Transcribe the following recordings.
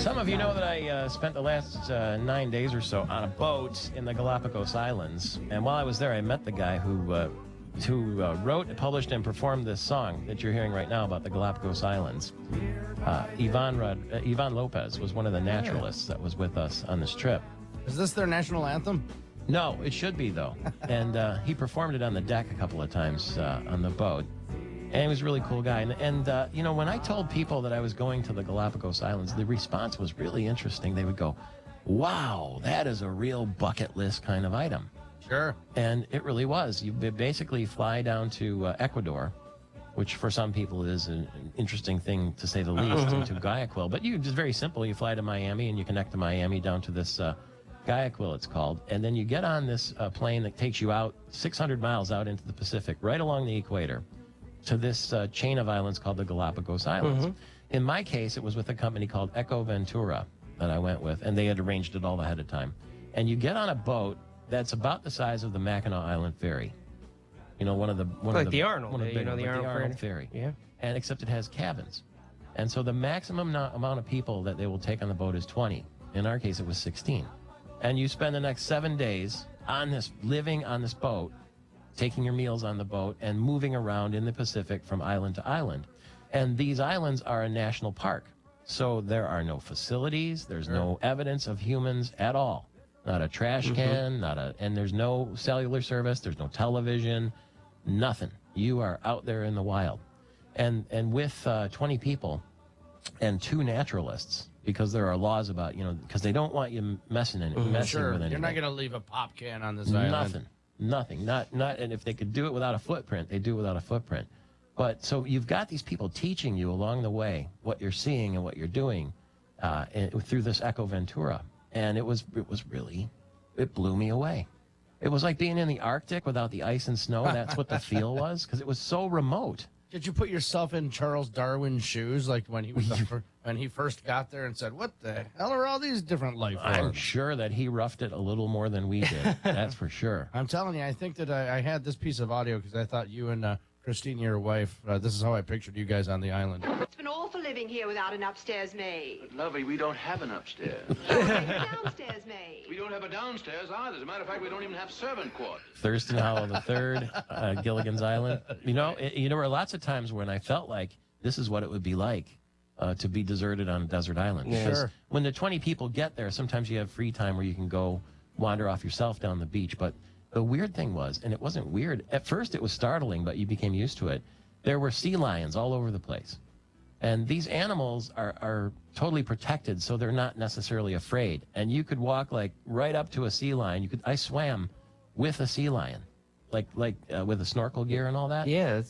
Some of you know that I spent the last 9 days or so on a boat in the Galapagos Islands. And while I was there, I met the guy who wrote, published, and performed this song that you're hearing right now about the Galapagos Islands. Ivan Lopez was one of the naturalists that was with us on this trip. Is this their national anthem? No, it should be, though. And he performed it on the deck a couple of times on the boat. And he was a really cool guy. And you know, when I told people that I was going to the Galapagos Islands, the response was really interesting. They would go, wow, that is a real bucket list kind of item. Sure. And it really was. You basically fly down to Ecuador, which for some people is an interesting thing, to say the least, and to Guayaquil. But you just very simple. You fly to Miami, and you connect to Miami down to this Guayaquil, it's called. And then you get on this plane that takes you out 600 miles out into the Pacific, right along the equator, to this chain of islands called the Galapagos Islands. In my case, it was with a company called Ventura that I went with, and they had arranged it all ahead of time. And you get on a boat that's about the size of the Mackinac Island ferry. You know, the Arnold ferry. Yeah. And except it has cabins. And so the maximum amount of people that they will take on the boat is 20. In our case, it was 16. And you spend the next 7 days living on this boat, taking your meals on the boat, and moving around in the Pacific from island to island. And these islands are a national park. So there are no facilities, there's no evidence of humans at all. Not a trash can, and there's no cellular service, there's no television, nothing. You are out there in the wild. And with 20 people and 2 naturalists, because there are laws about, because they don't want you messing with anything. You're not going to leave a pop can on this island. Nothing. Not. And if they could do it without a footprint, they do it without a footprint. But so you've got these people teaching you along the way what you're seeing and what you're doing through this Ventura. And it blew me away. It was like being in the Arctic without the ice and snow. That's what the feel was, because it was so remote. Did you put yourself in Charles Darwin's shoes, like when he was when he first got there and said, "What the hell are all these different life forms?" I'm sure that he roughed it a little more than we did. That's for sure. I'm telling you, I think that I had this piece of audio because I thought you and Christine, your wife, this is how I pictured you guys on the island. It's been awful living here without an upstairs maid. But, lovey, we don't have an upstairs. A downstairs maid. We don't have a downstairs either. As a matter of fact, we don't even have servant quarters. Thurston Howell III, Gilligan's Island. There were lots of times when I felt like this is what it would be like to be deserted on a desert island. Yeah. Because when the 20 people get there, sometimes you have free time where you can go wander off yourself down the beach. But the weird thing was, and it wasn't weird, at first it was startling, but you became used to it, there were sea lions all over the place. And these animals are totally protected, so they're not necessarily afraid. And you could walk like right up to a sea lion. I swam with a sea lion, like with a snorkel gear and all that. Yeah.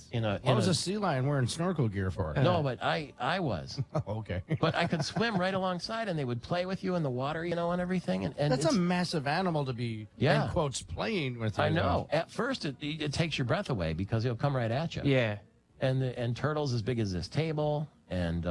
What was a sea lion wearing snorkel gear for? No, but I was. Oh, okay. But I could swim right alongside, and they would play with you in the water, and everything. And that's a massive animal to be, in quotes, playing with. I know. At first, it takes your breath away because it'll come right at you. Yeah. And turtles as big as this table, and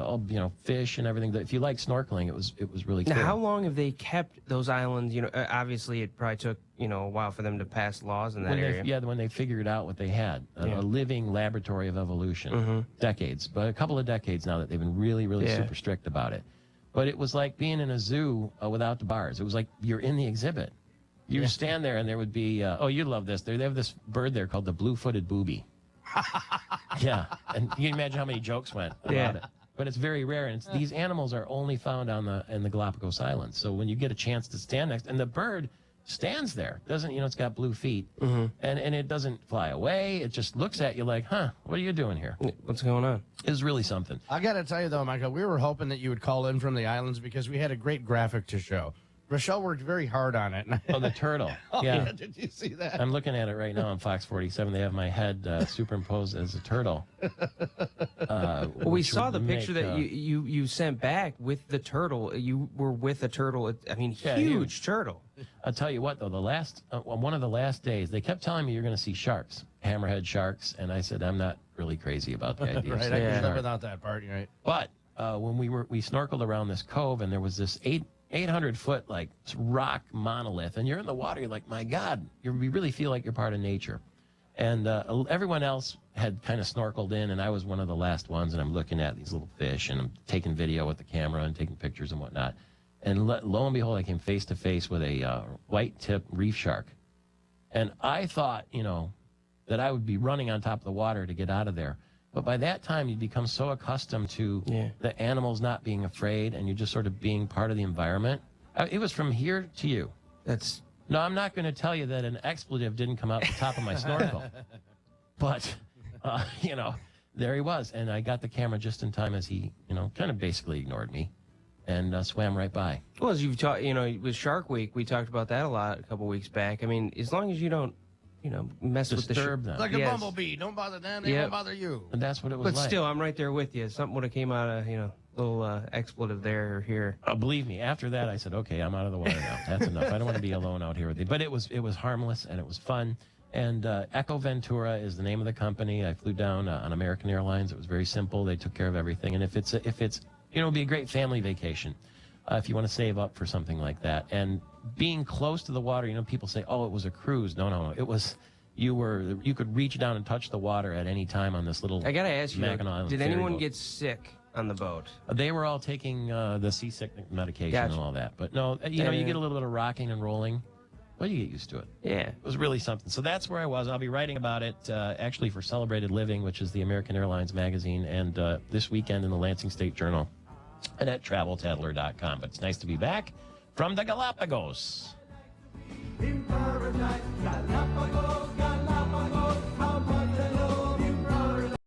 fish and everything. If you like snorkeling, it was really cool. Now, how long have they kept those islands? Obviously, it probably took a while for them to pass laws in that area. When they figured out what they had, a living laboratory of evolution, decades, but a couple of decades now that they've been really, really super strict about it. But it was like being in a zoo without the bars. It was like you're in the exhibit. You stand there, and there would be, you love this. They have this bird there called the blue-footed booby. Yeah, and you can imagine how many jokes went about it. But it's very rare, and these animals are only found in the Galapagos Islands. So when you get a chance to stand next, and the bird stands there, it's got blue feet, and it doesn't fly away. It just looks at you like, what are you doing here? What's going on? It's really something. I got to tell you, though, Michael, we were hoping that you would call in from the islands because we had a great graphic to show. Rochelle worked very hard on it. Oh, the turtle. Yeah. Did you see that? I'm looking at it right now on Fox 47. They have my head superimposed as a turtle. We saw the picture that you sent back with the turtle. You were with a turtle. Huge turtle. I'll tell you what, though, one of the last days, they kept telling me you're going to see sharks, hammerhead sharks, and I said, I'm not really crazy about the idea. Right, I can live without that part, right? But when we snorkeled around this cove, and there was this 800-foot rock monolith, and you're in the water. You're like, my God, you really feel like you're part of nature. And everyone else had kind of snorkeled in, and I was one of the last ones, and I'm looking at these little fish, and I'm taking video with the camera and taking pictures and whatnot. And lo and behold, I came face to face with a white-tip reef shark. And I thought, that I would be running on top of the water to get out of there. But by that time, you become so accustomed to the animals not being afraid, and you're just sort of being part of the environment. It was from here to you. No, I'm not going to tell you that an expletive didn't come out the top of my snorkel. But, there he was. And I got the camera just in time as he, kind of basically ignored me and swam right by. Well, as you've talked, with Shark Week, we talked about that a lot a couple weeks back. I mean, as long as you don't, mess with the them. It's like a bumblebee. Don't bother them. They won't bother you. And that's what it was like. But still, I'm right there with you. Something would have came out of, little expletive there or here. Believe me, after that, I said, okay, I'm out of the water now. That's enough. I don't want to be alone out here with you. But it was harmless, and it was fun. And Echo Ventura is the name of the company. I flew down on American Airlines. It was very simple. They took care of everything. And if it's it'll be a great family vacation if you want to save up for something like that. And being close to the water, people say, oh, it was a cruise. No. It was, you could reach down and touch the water at any time on this little I got to ask you, Island did anyone boat. Get sick on the boat? They were all taking the seasickness medication and all that. But no, you get a little bit of rocking and rolling. Well, you get used to it. Yeah. It was really something. So that's where I was. I'll be writing about it actually for Celebrated Living, which is the American Airlines magazine, and this weekend in the Lansing State Journal and at TravelTattler.com. But it's nice to be back from the Galapagos. In paradise, Galapagos.